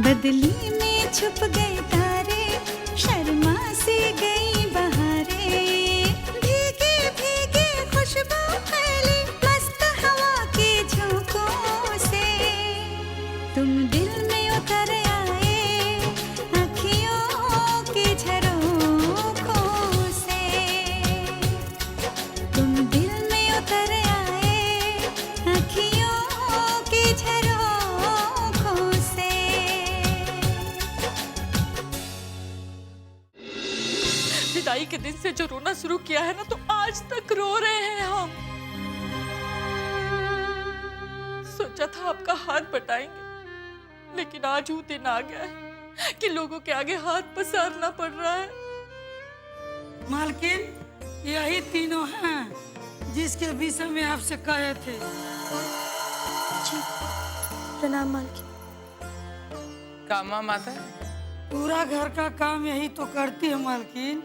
बदली में छुप गए तारे, शर्मा सी गई बहारें, भीगे भीगे खुशबू फैली मस्त हवा के झोंकों से। तुम दिल में उतर आए अखियों के झरोखों से, तुम दिल में उतर आए अखियों के झरोखों से। विदाई के दिन से जो रोना शुरू किया है ना, तो आज तक रो रहे हैं हम। सोचा था आपका हाथ बटाएंगे, लेकिन आज वो दिन आ गया है कि लोगों के आगे हाथ पसारना पड़ रहा है। मालकिन, यही तीनों हैं जिसके विषय में आपसे कहे थे। जी प्रणाम मालकिन। कामा माता, पूरा घर का काम यही तो करती है मालकिन।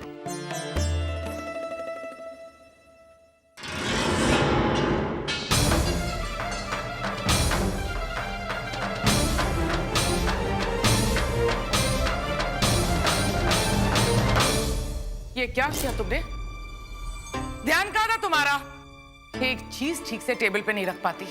ये क्या किया तुमने? ध्यान कहाँ था तुम्हारा? एक चीज ठीक से टेबल पे नहीं रख पाती।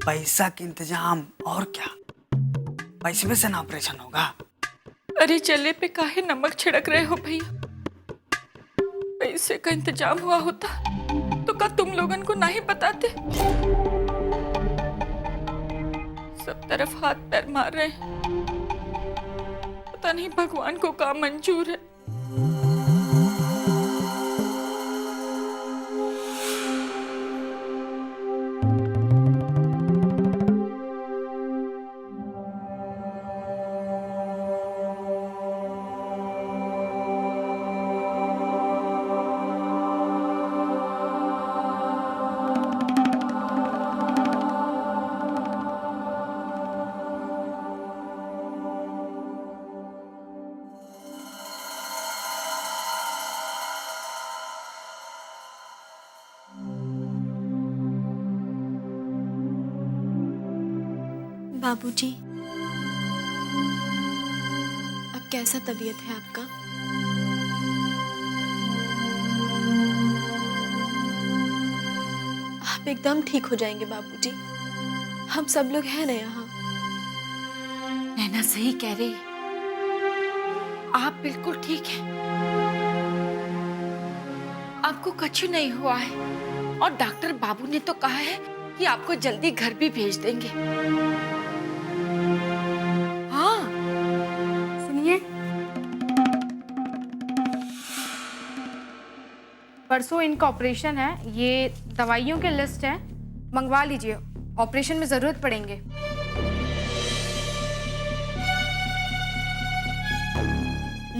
पैसा के इंतजाम, और क्या? पैसे में से ना ऑपरेशन होगा। अरे जले पे काहे नमक छिड़क रहे हो भैया? पैसे का इंतजाम हुआ होता तो क्या तुम लोगन को नहीं बताते? सब तरफ हाथ पैर मार रहे हैं, पता नहीं भगवान को क्या मंजूर है। बाबूजी, अब कैसा तबीयत है आपका? आप एकदम ठीक हो जाएंगे बाबूजी, हम सब लोग हैं ना यहाँ। नैना सही कह रही, आप बिल्कुल ठीक हैं। आपको कुछ नहीं हुआ है और डॉक्टर बाबू ने तो कहा है कि आपको जल्दी घर भी भेज देंगे। हाँ सुनिए, परसों इनका ऑपरेशन है, ये दवाइयों के लिस्ट है, मंगवा लीजिए, ऑपरेशन में जरूरत पड़ेंगे।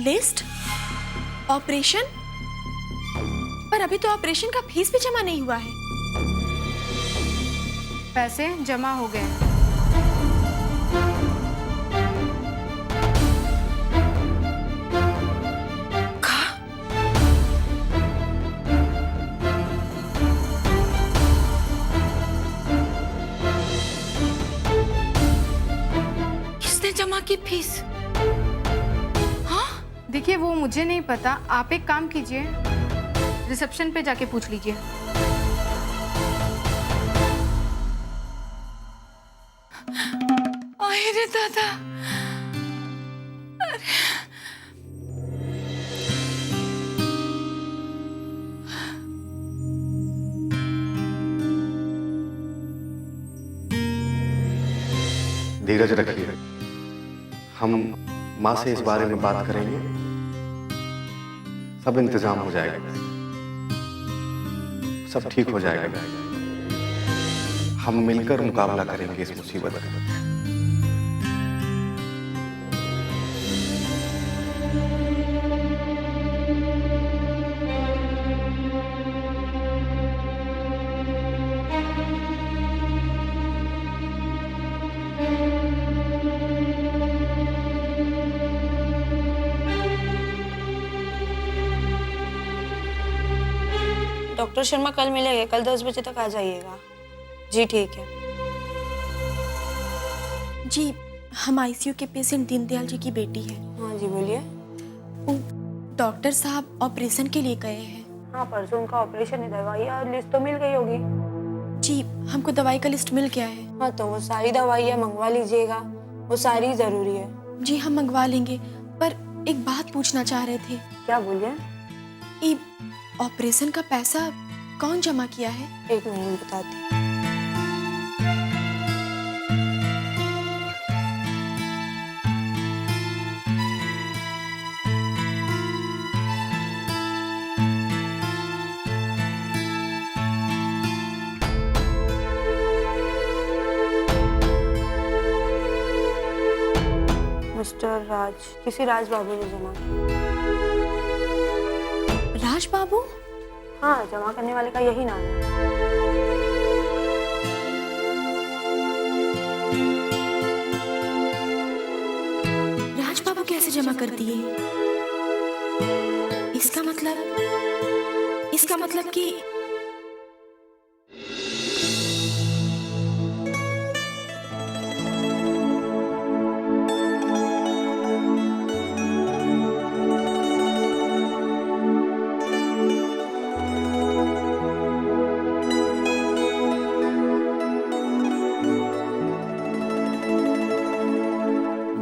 लिस्ट? ऑपरेशन? पर अभी तो ऑपरेशन का फीस भी जमा नहीं हुआ है। पैसे जमा हो गए। किसने जमा की फीस? हाँ देखिए वो मुझे नहीं पता, आप एक काम कीजिए, रिसेप्शन पे जाके पूछ लीजिए। अरे दादा, धीरज रखिए, हम माँ से इस बारे में बात करेंगे, सब इंतजाम हो जाएगा, सब ठीक हो जाएगा। हम मिलकर मुकाबला करेंगे इस मुसीबत का। डॉक्टर शर्मा कल मिलेंगे, कल 10 बजे तक आ जाइएगा। जी ठीक है। जी, हम आईसीयू के पेशेंट दीनदयाल जी की बेटी है। हाँ जी बोलिए। डॉक्टर साहब ऑपरेशन के लिए गए हैं। हाँ, परसों उनका ऑपरेशन है, दवाई और लिस्ट तो मिल गई होगी। जी, हमको दवाई का लिस्ट मिल गया है। हाँ, तो वो सारी दवाइयाँ मंगवा लीजिएगा, वो सारी जरूरी है। जी, हम मंगवा लेंगे, पर एक बात पूछना चाह रहे थे। क्या बोलिए? ये ऑपरेशन का पैसा कौन जमा किया है? एक मिनट बताती। मिस्टर राज, किसी राज बाबू ने जमा किया। राज बाबू? हाँ, जमा करने वाले का यही नाम है। राज बाबू कैसे जमा कर दिए? इसका मतलब कि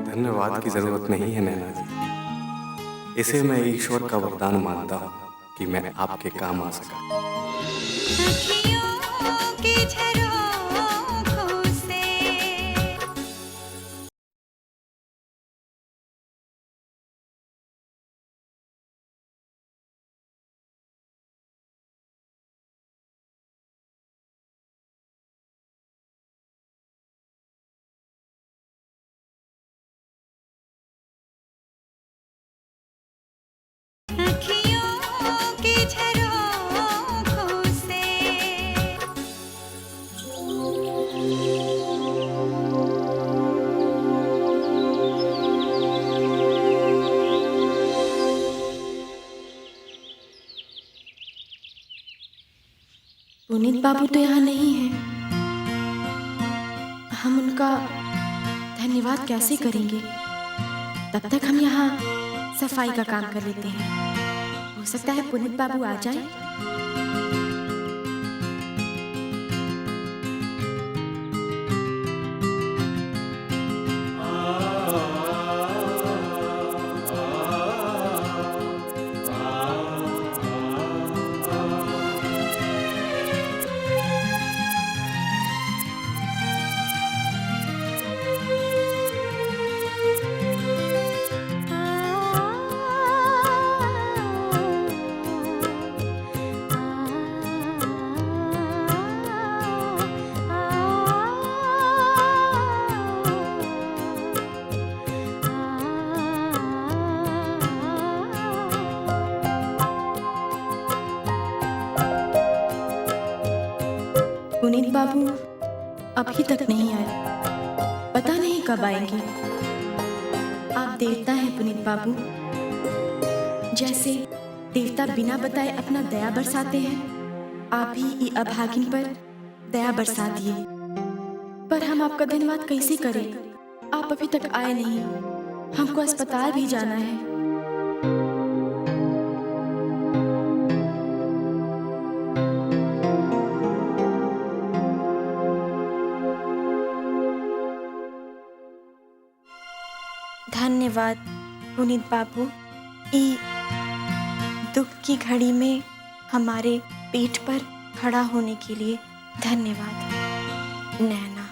धन्यवाद की जरूरत नहीं है नैना जी। इसे मैं ईश्वर का वरदान मानता हूँ कि मैं आपके काम आ सका। अखियों की झरोखों से अखियों की झरोखों से पुनीत बाबू तो यहाँ नहीं है। हम उनका धन्यवाद कैसे करेंगे? तब तक हम यहाँ सफाई का काम कर लेते हैं। हो सकता है पुनीत बाबू आ जाए। पुनीत बाबू अभी तक नहीं आए, पता नहीं कब आएंगे। आप देवता हैं पुनीत बाबू। जैसे देवता बिना बताए अपना दया बरसाते हैं, आप ही अभागिन पर दया बरसा दिए। पर हम आपका धन्यवाद कैसे करें? आप अभी तक आए नहीं, हमको अस्पताल भी जाना है। धन्यवाद पुनीत बाबू, ई दुख की घड़ी में हमारे पीठ पर खड़ा होने के लिए धन्यवाद। नैना।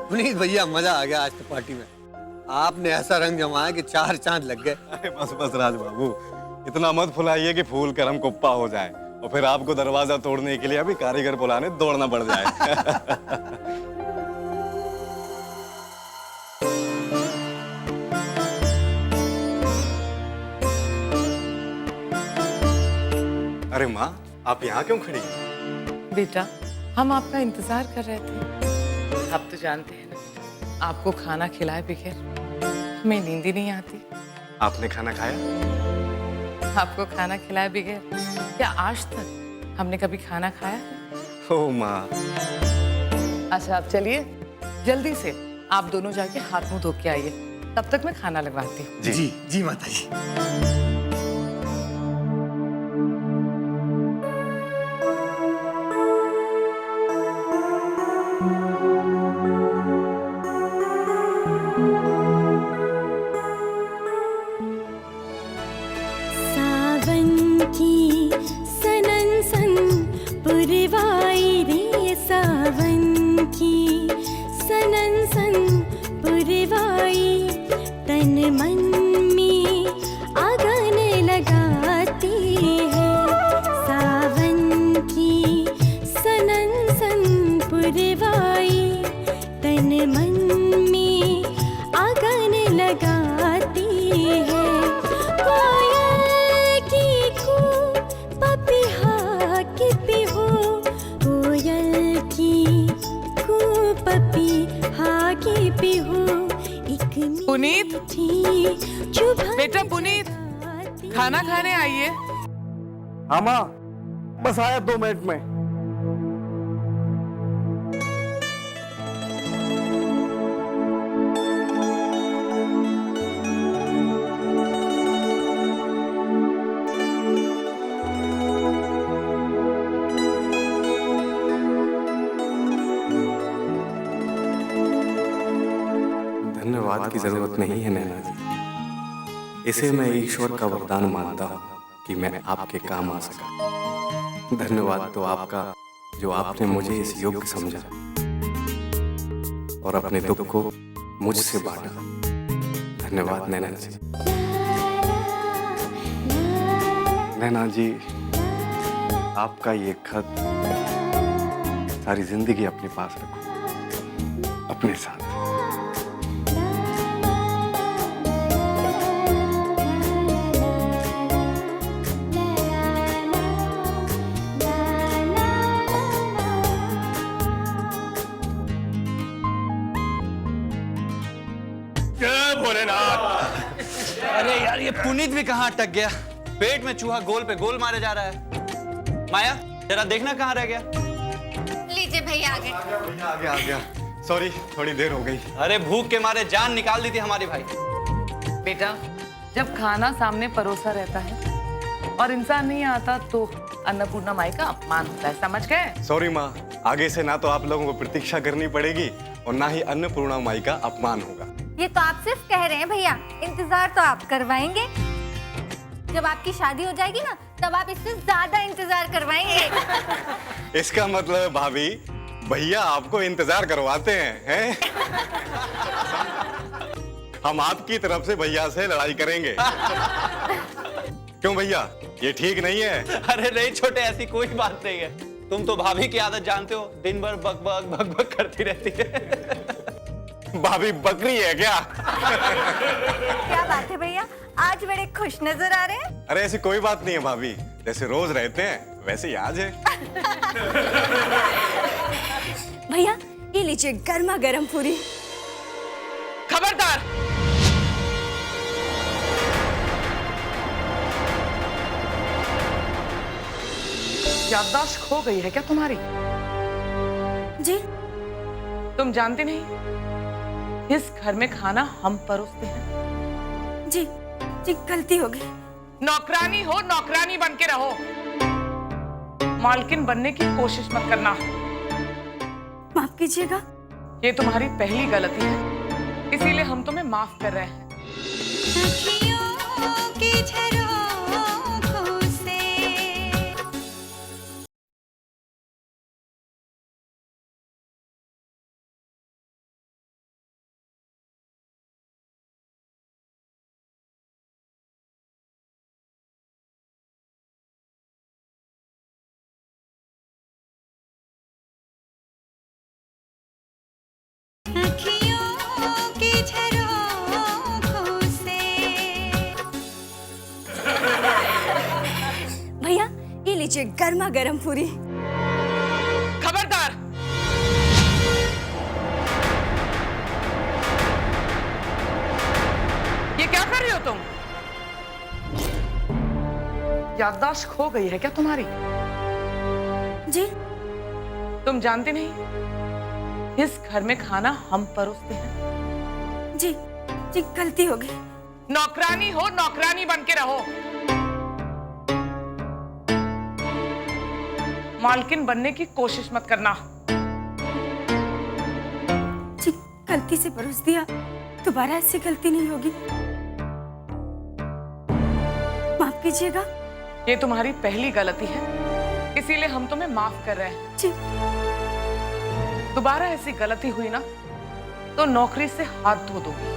पुनीत भैया, मजा आ गया आज तो पार्टी में। आपने ऐसा रंग जमाया कि 4 चांद लग गए। अरे बस बस राज बाबू, इतना मत फुलाइए कि फूल करम कुप्पा हो जाए और फिर आपको दरवाजा तोड़ने के लिए अभी कारीगर बुलाने दौड़ना पड़ जाए। अरे माँ, आप यहाँ क्यों खड़ी हैं? बेटा, हम आपका इंतजार कर रहे थे। आप तो जानते हैं ना, आपको खाना खिलाए बगैर हमें नींद ही नहीं आती। आपने खाना खाया? आपको खाना खिलाए बगैर क्या आज तक हमने कभी खाना खाया है? ओ माँ। अच्छा, आप चलिए जल्दी से आप दोनों जाके हाथ मुंह धो के आइए, तब तक मैं खाना लगवाती हूँ। जी जी माता जी। सावन की सनन सन पुरवाई रे, सावन की सनन सन पुरवाई, तन मन में आगन लगाती है। सावन की सनन सन पुरवाई, तन मन में आगन लगाती है। कोयल की कू पपीहा की पिहो, कोयल की कू पपीहा की पिहो, एक पुनीत, मीठी चुभन बेटा पुनीत, खाना खाने आइए। हाँ माँ, बस आया 2 मिनट में। धन्यवाद की जरूरत नहीं है नैना जी। इसे मैं ईश्वर का वरदान मानता हूँ कि मैं आपके काम आ सका। धन्यवाद तो आपका जो आपने मुझे इस योग्य समझा और अपने दुख को मुझसे बांटा। धन्यवाद नैना जी। नैना जी, आपका ये खत सारी जिंदगी अपने पास रखो, अपने साथ। अरे यार, ये पुनीत भी कहाँ अटक गया? पेट में चूहा गोल पे गोल मारे जा रहा है। माया, जरा देखना कहाँ रह गया। लीजिए भैया आ गए। आ गया। सॉरी, थोड़ी देर हो गई। अरे भूख के मारे जान निकाल दी थी हमारी भाई। बेटा, जब खाना सामने परोसा रहता है और इंसान नहीं आता तो अन्नपूर्णा माई का अपमान होता है, समझ गए? सॉरी माँ, आगे से ना तो आप लोगों को प्रतीक्षा करनी पड़ेगी और ना ही अन्नपूर्णा माई का अपमान होगा। ये तो आप सिर्फ कह रहे हैं भैया, इंतजार तो आप करवाएंगे। जब आपकी शादी हो जाएगी ना, तब आप इससे ज्यादा इंतजार करवाएंगे। इसका मतलब भाभी, भैया आपको इंतजार करवाते हैं? हम आपकी तरफ से भैया से लड़ाई करेंगे। क्यों भैया, ये ठीक नहीं है? अरे नहीं छोटे, ऐसी कोई बात नहीं है। तुम तो भाभी की आदत जानते हो, दिन भर बक बक बक बक करती रहती है। भाभी बकरी है क्या? क्या बात है भैया, आज बड़े खुश नजर आ रहे हैं। अरे ऐसी कोई बात नहीं है भाभी, जैसे रोज रहते हैं वैसे ही आज है। भैया ये लीजिए गर्मा गर्म पूरी। खबरदार! याददाश्त खो गई है क्या तुम्हारी? जी तुम जानती नहीं, इस घर में खाना हम परोसते हैं। जी जी, गलती हो गई। नौकरानी हो, नौकरानी बन के रहो, मालकिन बनने की कोशिश मत करना। माफ कीजिएगा। ये तुम्हारी पहली गलती है, इसीलिए हम तुम्हें माफ कर रहे हैं। अखियों की झरोखों से लीजिए गर्मा गर्म पूरी। खबरदार! ये क्या कर रही हो तुम? याददाश्त खो गई है क्या तुम्हारी? जी तुम जानती नहीं इस घर में खाना हम परोसते हैं। जी जी गलती हो गई। नौकरानी हो, नौकरानी बन के रहो। मालकिन बनने की कोशिश मत करना। जी गलती से परोस दिया, दोबारा ऐसी गलती नहीं होगी, माफ कीजिएगा। ये तुम्हारी पहली गलती है, इसीलिए हम तुम्हें माफ कर रहे हैं। जी दोबारा ऐसी गलती हुई ना तो नौकरी से हाथ धो दोगी।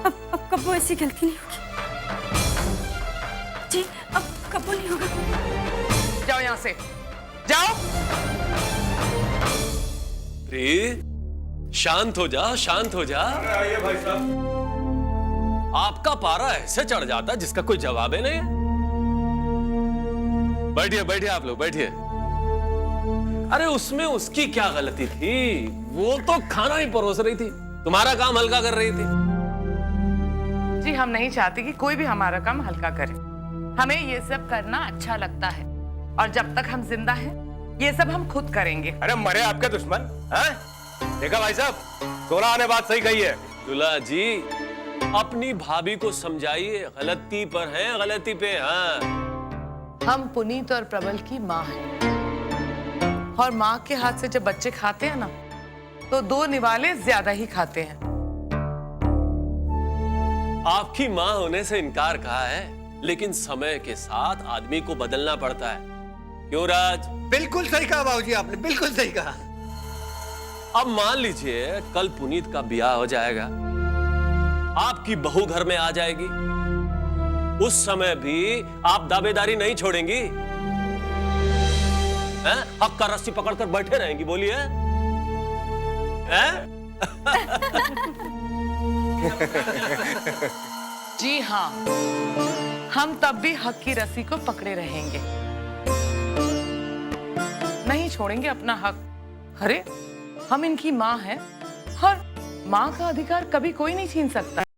अब कबो ऐसी गलती नहीं होगी। जी अब कबो नहीं होगा। जाओ यहाँ से, जाओ। शांत हो जा, शांत हो जा। भाई साहब, आपका पारा ऐसे चढ़ जाता जिसका कोई जवाब ही नहीं। बैठिए बैठिए, आप लोग बैठिए। अरे उसमें उसकी क्या गलती थी? वो तो खाना ही परोस रही थी, तुम्हारा काम हल्का कर रही थी। जी हम नहीं चाहते कि कोई भी हमारा काम हल्का करे। हमें ये सब करना अच्छा लगता है और जब तक हम जिंदा हैं ये सब हम खुद करेंगे। अरे मरे आपके दुश्मन हैं? देखा भाई साहब, सोना ने बात सही कही है। दूल्हा जी अपनी भाभी को समझाइए, गलती पर है, गलती पे। हाँ हम पुनीत और प्रबल की माँ हैं और माँ के हाथ से जब बच्चे खाते हैं ना तो दो निवाले ज्यादा ही खाते हैं। आपकी माँ होने से इनकार कहा है, लेकिन समय के साथ आदमी को बदलना पड़ता है। क्यों राज? बिल्कुल सही कहा बाबूजी, आपने बिल्कुल सही कहा। अब मान लीजिए कल पुनीत का ब्याह हो जाएगा, आपकी बहू घर में आ जाएगी, उस समय भी आप दावेदारी नहीं छोड़ेंगी हैं? हक का रस्सी पकड़कर बैठे रहेंगी? बोलिए हैं? जी हाँ, हम तब भी हक की रस्सी को पकड़े रहेंगे, नहीं छोड़ेंगे अपना हक। अरे हम इनकी माँ हैं और माँ का अधिकार कभी कोई नहीं छीन सकता।